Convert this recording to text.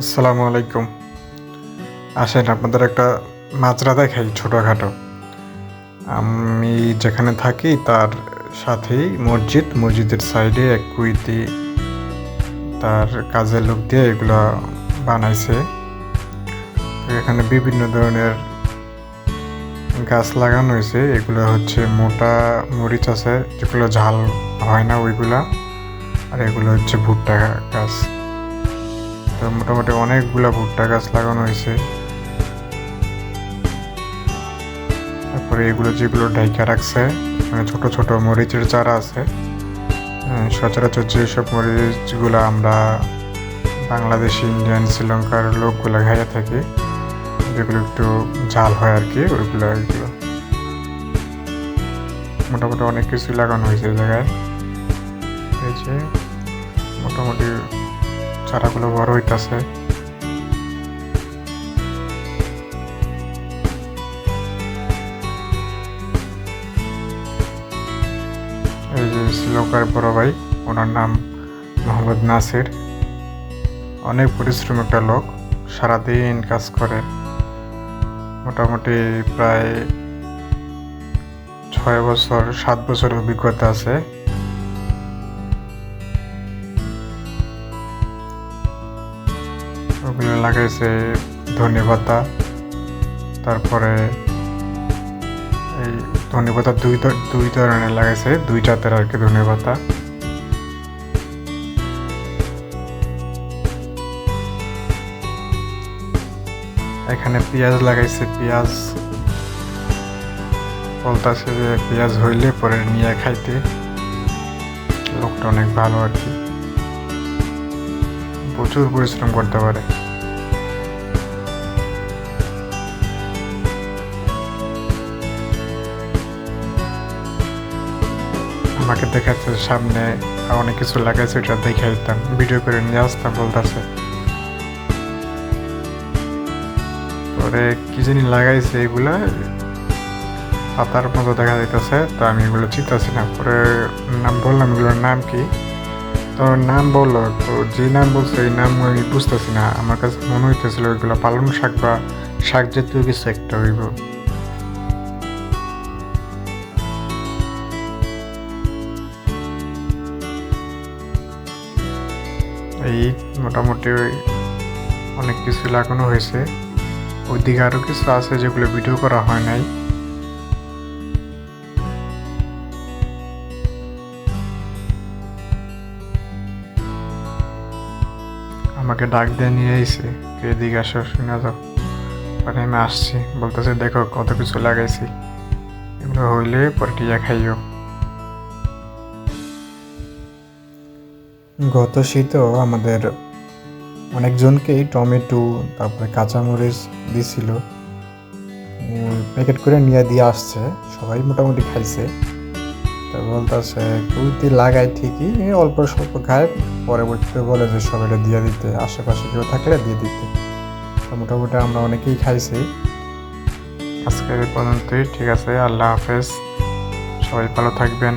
আসসালামু আলাইকুম। আসেন আপনাদের একটা মাজরা দেখাই ছোটোখাটো। আমি যেখানে থাকি তার সাথেই মসজিদের সাইডে এক কুইতি তার কাজের লোক দিয়ে এগুলা বানাইছে। তো এখানে বিভিন্ন ধরনের গাছ লাগানো হয়েছে। এগুলো হচ্ছে মোটা মরিচ আছে, যেগুলো ঝাল হয় না ওইগুলা, আর এগুলো হচ্ছে ভুট্টা গাছ। তো মোটামুটি অনেকগুলা ভুট্টা গাছ লাগানো হয়েছে। তারপরে এগুলো যেগুলো ঢাইকা রাখছে, মানে ছোট ছোট মরিচের চারা আছে। সচরাচর যেসব মরিচগুলো আমরা বাংলাদেশি, ইন্ডিয়ান, শ্রীলঙ্কার লোকগুলো খাইয়ে থাকি, যেগুলো একটু ঝাল হয় আর কি, ওইগুলো মোটামুটি অনেক কিছু লাগানো হয়েছে এই জায়গায়। এই যে মোটামুটি চারাগুলো বড় হইতাছে। এই যে শ্রীলঙ্কার বড় ভাই, ওনার নাম মোহাম্মদ নাসির। অনেক পরিশ্রম একটা লোক, সারাদিন কাজ করে। মোটামুটি প্রায় 7 বছর অভিজ্ঞতা আছে। ওগুলো লাগাইছে ধনেপাতা, তারপরে এই ধনেপাতা দুই ধরনের লাগাইছে, 2 জাতের আর কি ধনেপাতা। এখানে পেঁয়াজ লাগাইছে, পেঁয়াজ বলতাছে যে পেঁয়াজ হইলে পরে নিয়ে খাইতে। লোকটা অনেক ভালো আর কি, প্রচুর পরিশ্রম করতে পারে। আমাকে দেখাচ্ছে সামনে অনেক কিছু লাগাইছে, ওটা দেখে দিতাম, ভিডিও করে নিয়ে আসতাম। বলতেছে পরে কি জানি লাগাইছে, এগুলা পাতার মতো দেখা যাইতেছে। তো আমি এগুলো চিন্তাছি না, পরে নাম বললাম এগুলোর নাম কি, তো নাম বললো। তো যে নাম বলছে এই নাম আমি বুঝতেছি না। আমার কাছে মনে হইতেছিল ওইগুলো পালং শাক বা শাক জাতীয় কিছু একটা হইব। এই মোটামুটি অনেক কিছু লাগানো হয়েছে। ওইদিকে আরো কিছু আছে যেগুলো ভিডিও করা হয় নাই। আমাকে ডাক দিয়ে নিয়ে আইছে, এদিকে আসো শুনে যাও। পরে আমি আসছি, বলতেছে দেখো কত কিছু লাগাইছি, এগুলো হইলে পরে টিয়া খাইও। গত শীতেও আমাদের অনেকজনকেই টমেটো, তারপরে কাঁচামরিচ দিছিল, প্যাকেট করে নিয়ে দিয়ে আসছে। সবাই মোটামুটি খাইছে। তা বলতেছে কুইতি লাগাই ঠিকই, অল্প স্বল্প খায়, পরবর্তীতে বলে যে সবাই দিয়ে দিতে, আশেপাশে কেউ থাকলে দিয়ে দিতে। তো মোটামুটি আমরা অনেকেই খাইছি। আজকে এই পর্যন্তই, ঠিক আছে, আল্লাহ হাফেজ, সবাই ভালো থাকবেন।